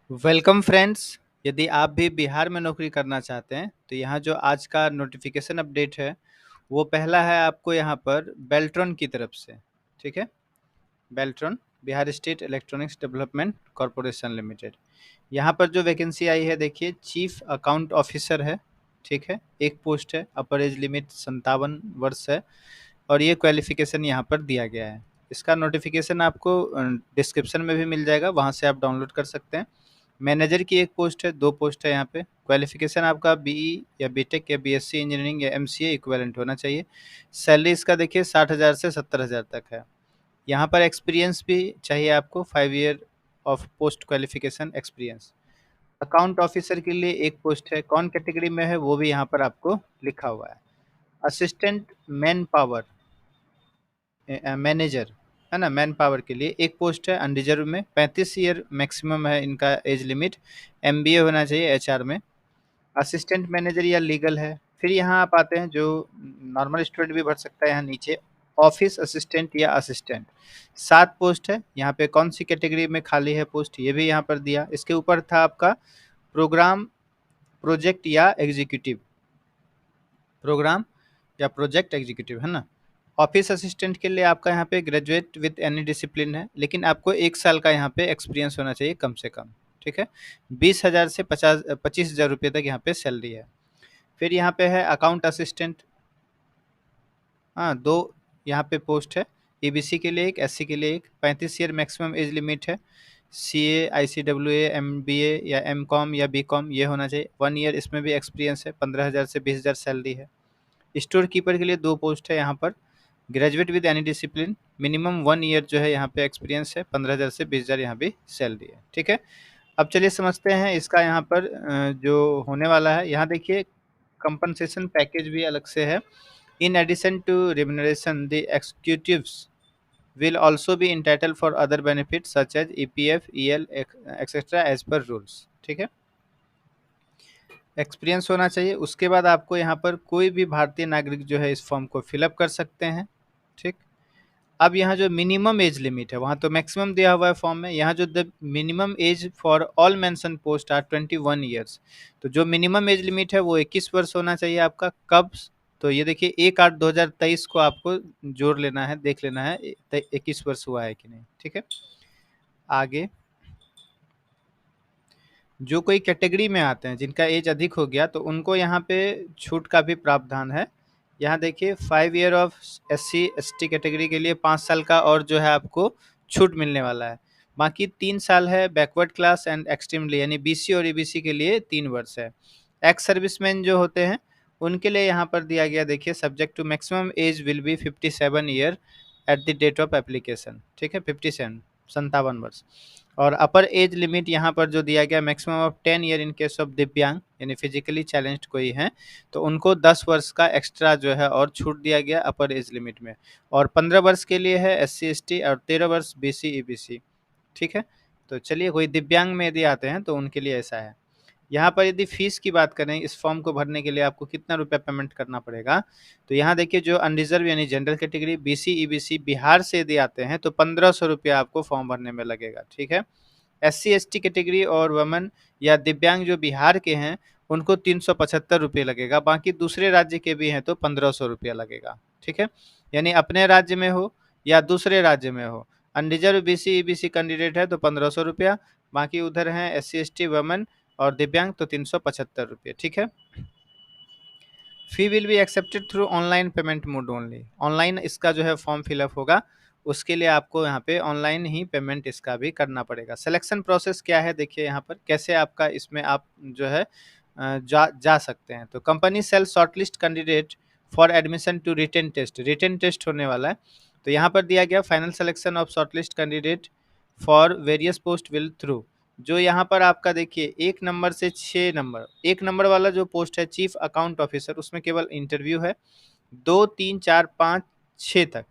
Welcome friends. यदि आप भी बिहार में नौकरी करना चाहते हैं तो यहाँ जो आज का नोटिफिकेशन अपडेट है वो पहला है आपको यहाँ पर बेल्ट्रॉन की तरफ से। ठीक है, Beltron Bihar state electronics development corporation limited. यहाँ पर जो वैकेंसी आई है देखिए, चीफ अकाउंट ऑफिसर है। ठीक है, एक पोस्ट है, अपर एज लिमिट 57 वर्ष है और ये क्वालिफिकेशन यहाँ पर दिया गया है। इसका नोटिफिकेशन आपको डिस्क्रिप्शन में भी मिल जाएगा, वहाँ से आप डाउनलोड कर सकते हैं। मैनेजर की एक पोस्ट है, दो पोस्ट है यहाँ पे। क्वालिफिकेशन आपका बीई या बीटेक या बीएससी इंजीनियरिंग या एमसीए इक्विवेलेंट होना चाहिए। सैलरी इसका देखिए 60,000 से 70,000 तक है। यहाँ पर एक्सपीरियंस भी चाहिए आपको, 5 year of post qualification experience. Account officer के लिए एक पोस्ट है, कौन कैटेगरी में है वो भी यहाँ पर आपको लिखा हुआ है। असिस्टेंट मैन पावर मैनेजर है ना, मैन पावर के लिए एक पोस्ट है अनरिजर्व में। 35 ईयर मैक्सिमम है इनका एज लिमिट। एमबीए होना चाहिए एचआर में। असिस्टेंट मैनेजर या लीगल है। फिर यहाँ आप आते हैं, जो नॉर्मल स्टूडेंट भी भर सकता है, यहाँ नीचे ऑफिस असिस्टेंट या असिस्टेंट। 7 पोस्ट है यहाँ पे। कौन सी कैटेगरी में खाली है पोस्ट ये भी यहाँ पर दिया। इसके ऊपर था आपका प्रोग्राम प्रोजेक्ट या एग्जीक्यूटिव, प्रोग्राम या प्रोजेक्ट एग्जीक्यूटिव है ना। ऑफिस असिस्टेंट के लिए आपका यहाँ पे ग्रेजुएट विद एनी डिसिप्लिन है, लेकिन आपको 1 साल का यहाँ पे एक्सपीरियंस होना चाहिए कम से कम। ठीक है, 20,000 से 25,000 रुपये तक यहाँ पे सैलरी है। फिर यहाँ पे है अकाउंट असिस्टेंट। हाँ, दो यहाँ पे पोस्ट है, ईबीसी के लिए एक, एससी के लिए एक। 35 ईयर मैक्सिमम एज लिमिट है। सीए, आईसीडब्ल्यूए, एमबीए या एमकॉम या बीकॉम ये होना चाहिए। 1 ईयर इसमें भी एक्सपीरियंस है। 15,000 से 20,000 सैलरी है। स्टोर कीपर के लिए दो पोस्ट है यहाँ पर, graduate with any discipline, minimum 1 year जो है यहाँ पे एक्सपीरियंस है। 15,000 से 20,000 यहाँ भी सैलरी है। ठीक है, अब चलिए समझते हैं इसका यहाँ पर जो होने वाला है। यहाँ देखिए, कंपनसेशन पैकेज भी अलग से है। In addition to remuneration the executives will also be entitled for other benefits such as EPF, EL, etc. as per rules। ठीक है, एक्सपीरियंस होना चाहिए। उसके बाद आपको यहाँ पर कोई भी भारतीय नागरिक जो है इस फॉर्म को फिलअप कर सकते हैं। ठीक, अब यहाँ जो मिनिमम एज लिमिट है, वहाँ तो मैक्सिमम दिया हुआ है फॉर्म में, यहाँ जो the minimum age for all mention post are 21 years. तो जो मिनिमम एज लिमिट है वो 21 वर्ष होना चाहिए आपका। कब? तो ये देखिए 1/8/2023 को आपको जोड़ लेना है, देख लेना है 21 वर्ष हुआ है कि नहीं। ठीक है, आगे जो कोई कैटेगरी में आते हैं जिनका एज अधिक हो गया तो उनको यहाँ पे छूट का भी प्रावधान है। यहाँ देखिए 5 year of SC ST category के लिए 5 साल का और जो है आपको छूट मिलने वाला है। बाकी 3 साल है बैकवर्ड क्लास एंड एक्सट्रीमली, यानी BC और EBC के लिए 3 वर्ष है। एक्स सर्विसमैन जो होते हैं उनके लिए यहाँ पर दिया गया, देखिए subject to maximum age will be 57 year at the date of application. ठीक है, 57 वर्ष। और अपर एज लिमिट यहाँ पर जो दिया गया, maximum of 10 year in case of दिव्यांग, यानी फिजिकली चैलेंज्ड कोई है तो उनको 10 वर्ष का एक्स्ट्रा जो है और छूट दिया गया अपर एज लिमिट में। और 15 वर्ष के लिए है SC ST और 13 वर्ष BC EBC। ठीक है, तो चलिए कोई दिव्यांग में यदि आते हैं तो उनके लिए ऐसा है। यहाँ पर यदि फीस की बात करें, इस फॉर्म को भरने के लिए आपको कितना रुपया पेमेंट करना पड़ेगा, तो यहाँ देखिए जो अनरिजर्व यानी general category BC EBC Bihar से यदि आते हैं तो 1,500 रुपया आपको फॉर्म भरने में लगेगा। ठीक है, SC ST कैटेगरी और वुमेन या दिव्यांग जो बिहार के हैं उनको 375 रुपये लगेगा। बाकी दूसरे राज्य के भी हैं तो 1,500 रुपया लगेगा। ठीक है, यानी अपने राज्य में हो या दूसरे राज्य में हो, अनरिजर्व BC EBC कैंडिडेट है तो 1,500 रुपया, बाकी उधर हैं SC ST वुमेन और दिव्यांग तो 375 रुपये। ठीक है, fee will be accepted through online payment mode only. Online इसका जो है फॉर्म फिलअप होगा, उसके लिए आपको यहाँ पे ऑनलाइन ही पेमेंट इसका भी करना पड़ेगा। सिलेक्शन प्रोसेस क्या है देखिए, यहाँ पर कैसे आपका इसमें आप जो है जा सकते हैं। तो company cell shortlist candidate for admission to written test, written test होने वाला है। तो यहाँ पर दिया गया final selection of shortlist candidate for various post will through, जो यहाँ पर आपका देखिए 1 नंबर से 6 नंबर, 1 नंबर वाला जो पोस्ट है चीफ अकाउंट ऑफिसर, उसमें केवल इंटरव्यू है। 2 3 4 5 6 तक,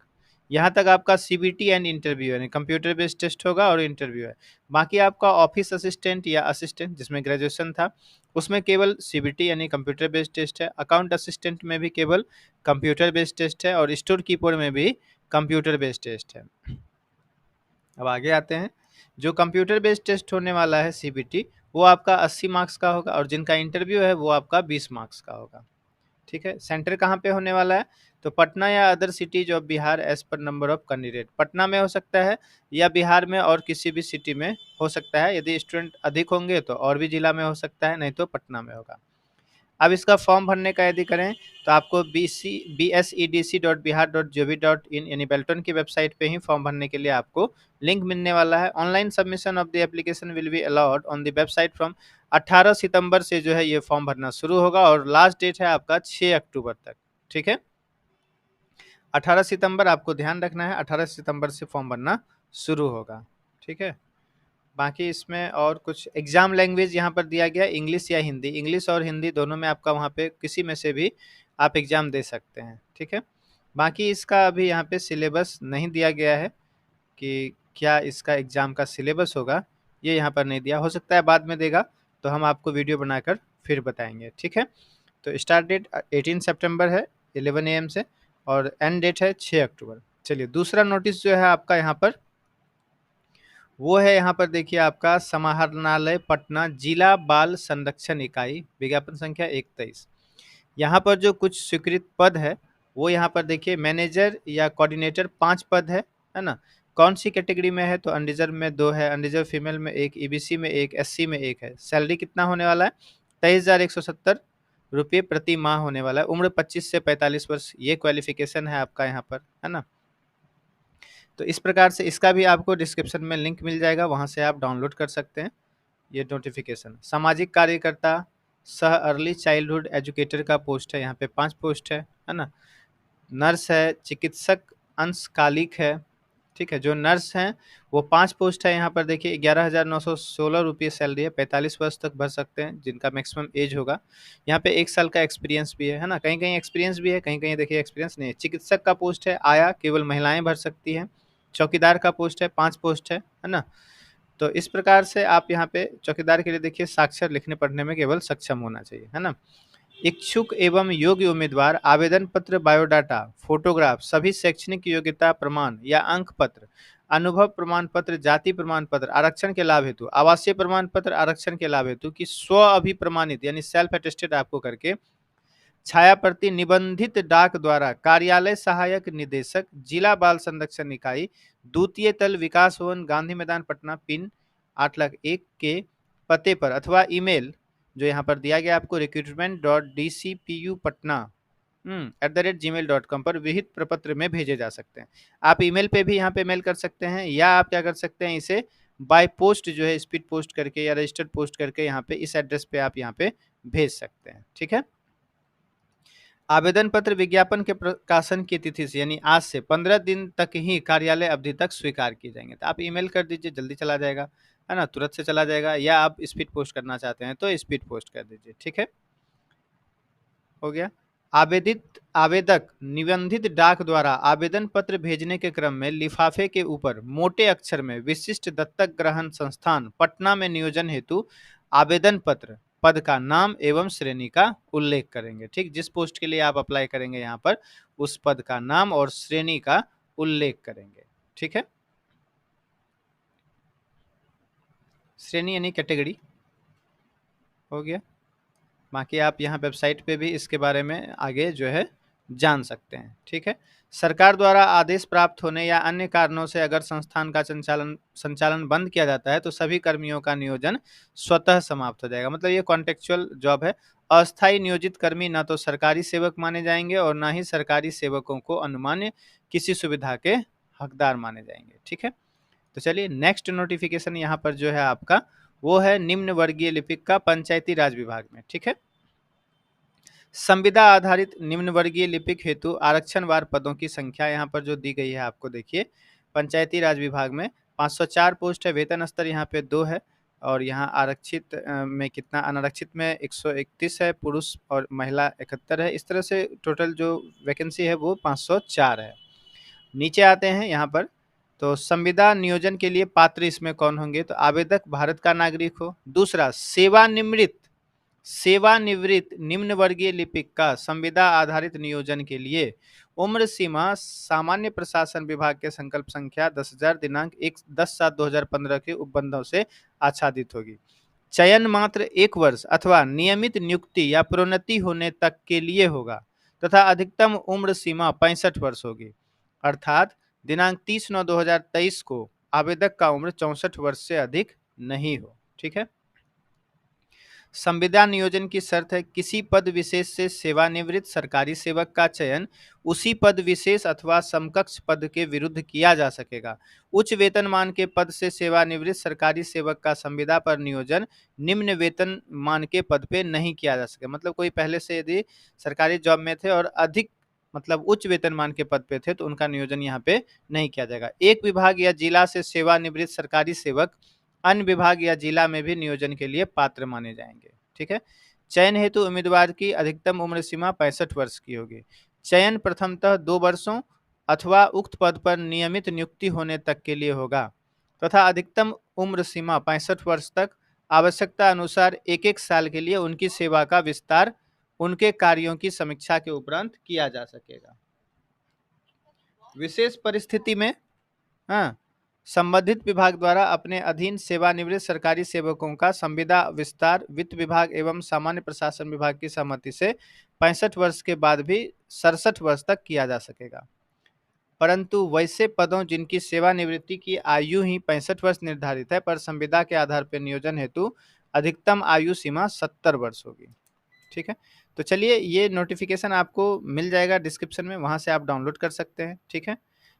यहाँ तक आपका CBT एंड इंटरव्यू है, कंप्यूटर बेस्ड टेस्ट होगा और इंटरव्यू है। बाकी आपका ऑफिस असिस्टेंट या असिस्टेंट जिसमें ग्रेजुएशन था उसमें केवल CBT यानी कंप्यूटर बेस्ड टेस्ट है। अकाउंट असिस्टेंट में भी केवल कंप्यूटर बेस्ड टेस्ट है और स्टोर कीपर में भी कंप्यूटर बेस्ड टेस्ट है। अब आगे आते हैं, जो कंप्यूटर बेस्ड टेस्ट होने वाला है सीबीटी, वो आपका 80 मार्क्स का होगा, और जिनका इंटरव्यू है वो आपका 20 मार्क्स का होगा। ठीक है, सेंटर कहाँ पे होने वाला है? तो पटना या other cities of Bihar as per number of candidate. Patna में हो सकता है या बिहार में और किसी भी सिटी में हो सकता है। यदि स्टूडेंट अधिक होंगे तो और भी जिला में हो सकता है, नहीं तो पटना में होगा। अब इसका फॉर्म भरने का यदि करें तो आपको bsedc.bihar.gov.in यानी बेल्टन की वेबसाइट पे ही फॉर्म भरने के लिए आपको लिंक मिलने वाला है। Online submission of the application will be allowed on the website from 18 सितंबर से जो है ये फॉर्म भरना शुरू होगा, और लास्ट डेट है आपका 6 अक्टूबर तक। ठीक है, 18 सितंबर आपको ध्यान रखना है, 18 सितंबर से फॉर्म भरना शुरू होगा। ठीक है, बाकी इसमें और कुछ एग्जाम लैंग्वेज यहाँ पर दिया गया, इंग्लिश या हिंदी। इंग्लिश और हिंदी दोनों में आपका वहाँ पे किसी में से भी आप एग्जाम दे सकते हैं। ठीक है, बाकी इसका अभी यहाँ पे सिलेबस नहीं दिया गया है कि क्या इसका एग्जाम का सिलेबस होगा, ये यहाँ पर नहीं दिया। हो सकता है बाद में देगा, तो हम आपको वीडियो बनाकर फिर बताएंगे। ठीक है, तो स्टार्ट डेट 18 सितंबर है 11 AM से, और एंड डेट है 6 अक्टूबर। चलिए, दूसरा नोटिस जो है आपका यहाँ पर, वो है यहाँ पर देखिए आपका समाहरणालय पटना जिला बाल संरक्षण इकाई, विज्ञापन संख्या 21। यहाँ पर जो कुछ स्वीकृत पद है वो यहाँ पर देखिए मैनेजर या कोऑर्डिनेटर 5 पद है ना। कौन सी कैटेगरी में है? तो अनरिजर्व में 2 है, अनरिजर्व फीमेल में 1, ईबीसी में 1, एससी में 1 है। सैलरी कितना होने वाला है? 23,170 रुपये प्रति माह होने वाला है। उम्र 25 से 45 वर्ष, ये क्वालिफिकेशन है आपका यहाँ पर, है ना। तो इस प्रकार से इसका भी आपको डिस्क्रिप्शन में लिंक मिल जाएगा, वहाँ से आप डाउनलोड कर सकते हैं ये नोटिफिकेशन। सामाजिक कार्यकर्ता सह अर्ली चाइल्डहुड एजुकेटर का पोस्ट है, यहाँ पे 5 पोस्ट है ना। नर्स है, चिकित्सक अंशकालिक है। ठीक है, जो नर्स हैं वो 5 पोस्ट है यहाँ पर देखिए। 11,916 रुपये सैलरी है, 45 वर्ष तक भर सकते हैं जिनका मैक्सिमम एज होगा। यहाँ पे 1 साल का एक्सपीरियंस भी है ना। कहीं कहीं एक्सपीरियंस भी है, कहीं कहीं देखिए एक्सपीरियंस नहीं है। चिकित्सक का पोस्ट है आया, केवल महिलाएं भर सकती हैं। चौकीदार का पोस्ट है, 5 पोस्ट है ना। तो इस प्रकार से आप यहाँ पे चौकीदार के लिए देखिए साक्षर लिखने पढ़ने में केवल सक्षम होना चाहिए, है ना। इच्छुक एवं योग्य उम्मीदवार आवेदन पत्र, बायोडाटा, फोटोग्राफ, सभी शैक्षणिक योग्यता प्रमाण या अंक पत्र, अनुभव प्रमाण पत्र, जाति प्रमाण पत्र आरक्षण के लाभ हेतु, आवासीय प्रमाण पत्र आरक्षण के लाभ हेतु की स्व अभिप्रमाणित यानी सेल्फ अटेस्टेड आपको करके छाया प्रति निबंधित डाक द्वारा कार्यालय सहायक निदेशक जिला बाल संरक्षण इकाई, द्वितीय तल, विकास भवन, गांधी मैदान, पटना, पिन 8,01 के पते पर अथवा ईमेल जो यहाँ पर दिया गया आपको recruitment.dcpu patna@gmail.com पर विहित प्रपत्र में भेजे जा सकते हैं। आप ईमेल पे भी यहाँ पे मेल कर सकते हैं, या आप क्या कर सकते हैं, इसे बाय पोस्ट जो है स्पीड पोस्ट करके या रजिस्टर्ड पोस्ट करके यहाँ पे इस एड्रेस पे आप यहाँ पे भेज सकते हैं। ठीक है, आवेदन पत्र विज्ञापन के प्रकाशन की तिथि से यानी आज से 15 दिन तक ही कार्यालय अवधि तक स्वीकार किए जाएंगे। तो आप ईमेल कर दीजिए, जल्दी चला जाएगा, है ना, तुरंत से चला जाएगा। या आप स्पीड पोस्ट करना चाहते हैं तो स्पीड पोस्ट कर दीजिए। ठीक है, हो गया। आवेदक निबंधित डाक द्वारा आवेदन पत्र भेजने के क्रम में लिफाफे के ऊपर मोटे अक्षर में विशिष्ट दत्तक ग्रहण संस्थान पटना में नियोजन हेतु आवेदन पत्र, पद का नाम एवं श्रेणी का उल्लेख करेंगे। ठीक, जिस पोस्ट के लिए आप अप्लाई करेंगे यहाँ पर उस पद का नाम और श्रेणी का उल्लेख करेंगे। ठीक है, श्रेणी यानी कैटेगरी, हो गया। बाकी आप यहाँ वेबसाइट पे भी इसके बारे में आगे जो है जान सकते हैं। ठीक है, सरकार द्वारा आदेश प्राप्त होने या अन्य कारणों से अगर संस्थान का संचालन बंद किया जाता है तो सभी कर्मियों का नियोजन स्वतः समाप्त हो जाएगा। मतलब ये कॉन्टेक्चुअल जॉब है। अस्थायी नियोजित कर्मी ना तो सरकारी सेवक माने जाएंगे और ना ही सरकारी सेवकों को अनुमान्य किसी सुविधा के हकदार माने जाएंगे। ठीक है, तो चलिए नेक्स्ट नोटिफिकेशन यहाँ पर जो है आपका वो है निम्न वर्गीय लिपिक का पंचायती राज विभाग में। ठीक है, संविदा आधारित निम्न वर्गीय लिपिक हेतु आरक्षण वार पदों की संख्या यहाँ पर जो दी गई है आपको देखिए, पंचायती राज विभाग में 504 पोस्ट है। वेतन स्तर यहाँ पे 2 है, और यहाँ आरक्षित में कितना, अनारक्षित में 131 है, पुरुष और महिला 71 है। इस तरह से टोटल जो वैकेंसी है वो 504 है। नीचे आते हैं यहाँ पर, तो संविदा नियोजन के लिए पात्र इसमें कौन होंगे? तो आवेदक भारत का नागरिक हो, दूसरा सेवानिवृत्त निम्न वर्गीय लिपिक का संविदा आधारित नियोजन के लिए उम्र सीमा सामान्य प्रशासन विभाग के संकल्प संख्या 10,000 दिनांक 10/7/2015 के उपबंधों से आच्छादित होगी। चयन मात्र 1 वर्ष अथवा नियमित नियुक्ति या प्रोन्नति होने तक के लिए होगा तथा अधिकतम उम्र सीमा 65 वर्ष होगी। अर्थात दिनांक 30/9/2023 को आवेदक का उम्र 64 वर्ष से अधिक नहीं हो। ठीक है। संविदा नियोजन की शर्त है किसी पद विशेष से सेवानिवृत्त सरकारी सेवक का चयन उसी पद विशेष अथवा समकक्ष पद के विरुद्ध किया जा सकेगा। उच्च वेतनमान के पद से सेवानिवृत्त सरकारी सेवक का संविदा पर नियोजन निम्न वेतनमान के पद पे नहीं किया जा सकेगा। मतलब कोई पहले से यदि सरकारी जॉब में थे और अधिक मतलब उच्च वेतनमान के पद पे थे तो उनका नियोजन यहाँ पे नहीं किया जाएगा। एक विभाग या जिला से सेवानिवृत्त सरकारी सेवक अन्य विभाग या जिला में भी नियोजन के लिए पात्र माने जाएंगे। ठीक है। चयन हेतु उम्मीदवार की अधिकतम उम्र सीमा 65 वर्ष की होगी। चयन प्रथमतः 2 वर्षों अथवा उक्त पद पर नियमित नियुक्ति होने तक के लिए होगा तथा अधिकतम उम्र सीमा 65 वर्ष तक आवश्यकता अनुसार 1-1 साल के लिए उनकी सेवा का विस्तार उनके कार्यों की समीक्षा के उपरांत किया जा सकेगा। विशेष परिस्थिति में संबंधित विभाग द्वारा अपने अधीन सेवानिवृत्त सरकारी सेवकों का संविदा विस्तार वित्त विभाग एवं सामान्य प्रशासन विभाग की सहमति से 65 वर्ष के बाद भी 67 वर्ष तक किया जा सकेगा। परंतु वैसे पदों जिनकी सेवानिवृत्ति की आयु ही 65 वर्ष निर्धारित है पर संविदा के आधार पर नियोजन हेतु अधिकतम आयु सीमा 70 वर्ष होगी। ठीक है। तो चलिए ये नोटिफिकेशन आपको मिल जाएगा डिस्क्रिप्शन में, वहां से आप डाउनलोड कर सकते हैं। ठीक है।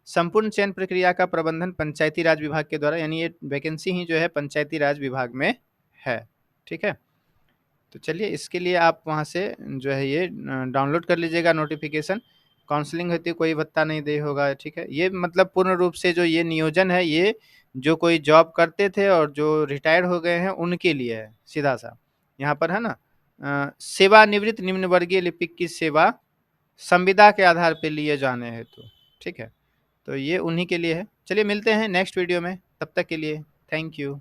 संपूर्ण चयन प्रक्रिया का प्रबंधन पंचायती राज विभाग के द्वारा, यानी ये वैकेंसी ही जो है पंचायती राज विभाग में है। ठीक है। तो चलिए इसके लिए आप वहां से जो है ये डाउनलोड कर लीजिएगा नोटिफिकेशन। काउंसलिंग होती है, कोई भत्ता नहीं दे होगा। ठीक है। ये मतलब पूर्ण रूप से जो ये नियोजन है ये जो कोई जॉब करते थे और जो रिटायर हो गए हैं उनके लिए है। सीधा सा यहाँ पर है ना, सेवानिवृत्त निम्न वर्गीय लिपिक की सेवा संविदा के आधार पर लिए जाने हेतु। ठीक है। तो ये उन्हीं के लिए है। चलिए मिलते हैं नेक्स्ट वीडियो में, तब तक के लिए थैंक यू।